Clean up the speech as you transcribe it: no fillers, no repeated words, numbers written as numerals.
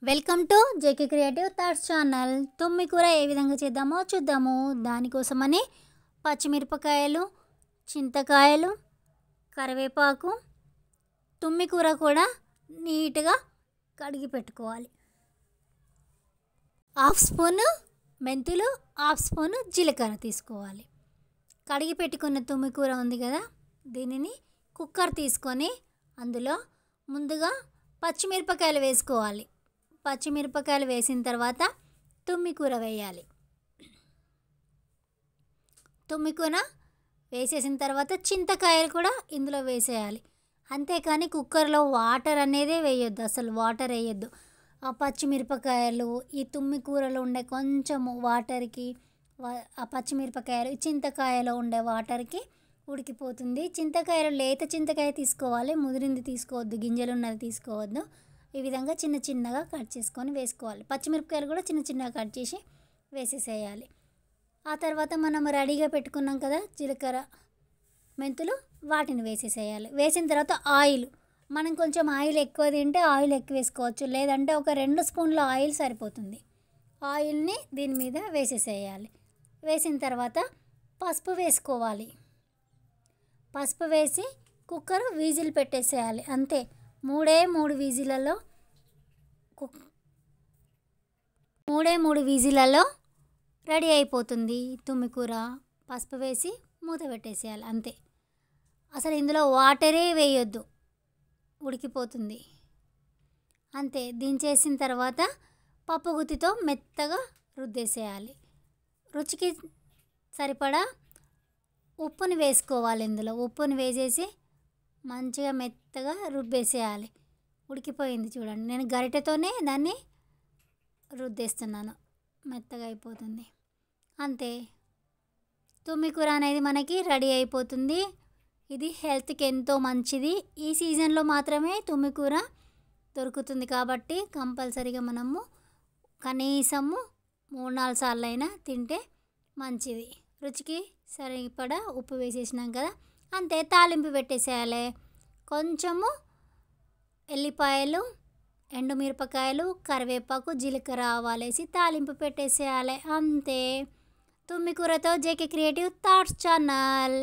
Welcome to JK creative thoughts channel. తుమ్మి కూర ఏ విధంగా చేద్దామో చూద్దాము. దానికోసమని పచ్చిమిరపకాయలు, చింతకాయలు, కరివేపాకు, తుమ్మి కూర కూడా నీట్గా కడిగి పెట్టుకోవాలి. హాఫ్ స్పూను మెంతులు, హాఫ్ స్పూను జీలకర్ర తీసుకోవాలి. కడిగి పెట్టుకున్న తుమ్మి కూర ఉంది కదా, దీనిని కుక్కర్ తీసుకొని అందులో ముందుగా పచ్చిమిరపకాయలు వేసుకోవాలి. పచ్చిమిరపకాయలు వేసిన తర్వాత తుమ్మి కూర వేయాలి. తుమ్మి కూర వేసేసిన తర్వాత చింతకాయలు కూడా ఇందులో వేసేయాలి. అంతేకాని కుక్కర్లో వాటర్ అనేది వేయొద్దు, అసలు వాటర్ వేయొద్దు. ఆ పచ్చిమిరపకాయలు ఈ తుమ్మి కూరలో ఉండే కొంచెము వాటర్కి ఆ పచ్చిమిరపకాయలు చింతకాయలో ఉండే వాటర్కి ఉడికిపోతుంది. చింతకాయలు లేత చింతకాయ తీసుకోవాలి, ముదిరింది తీసుకోవద్దు, గింజలు ఉన్నది తీసుకోవద్దు. ఈ విధంగా చిన్న చిన్నగా కట్ చేసుకొని వేసుకోవాలి. పచ్చిమిరపకాయలు కూడా చిన్న చిన్నగా కట్ చేసి వేసేసేయాలి. ఆ తర్వాత మనం రెడీగా పెట్టుకున్నాం కదా జీలకర్ర, మెంతులు, వాటిని వేసేసేయాలి. వేసిన తర్వాత ఆయిల్, మనం కొంచెం ఆయిల్ ఎక్కువ తింటే ఆయిల్ ఎక్కువ వేసుకోవచ్చు, లేదంటే ఒక 2 స్పూన్ల ఆయిల్ సరిపోతుంది. ఆయిల్ని దీని మీద వేసేసేయాలి. వేసిన తర్వాత పసుపు వేసుకోవాలి. పసుపు వేసి కుక్కర్ విజిల్ పెట్టేసేయాలి. అంతే, 3 విజిలలో రెడీ అయిపోతుంది తుమ్మి కూర. పసుపు వేసి మూత పెట్టేసేయాలి. అంతే, అసలు ఇందులో వాటరే వేయొద్దు, ఉడికిపోతుంది. అంతే, దించేసిన తర్వాత పప్పు గుత్తితో మెత్తగా రుద్దేసేయాలి. రుచికి సరిపడా ఉప్పుని వేసుకోవాలి. ఇందులో ఉప్పుని వేసేసి మంచిగా మెత్తగా రుబ్బేసేయాలి. ఉడికిపోయింది చూడండి, నేను గరిటెతోనే దాన్ని రుద్దేస్తున్నాను, మెత్తగా అయిపోతుంది. అంతే, తుమ్మి కూర అనేది మనకి రెడీ అయిపోతుంది. ఇది హెల్త్కి ఎంతో మంచిది. ఈ సీజన్లో మాత్రమే తుమ్మి కూర దొరుకుతుంది కాబట్టి కంపల్సరీగా మనము కనీసము 3-4 సార్లు అయినా తింటే మంచిది. రుచికి సరిపడా ఉప్పు వేసేసినాం కదా, అంతే, తాలింపు పెట్టేసేయాలి. కొంచెము ఎల్లిపాయలు, ఎండుమిరపకాయలు, కరివేపాకు, జీలకర్ర, ఆవాలు వేసి తాలింపు పెట్టేసేయాలి. అంతే, తుమ్మి కూరతో జేకే క్రియేటివ్ థాట్స్ ఛానల్.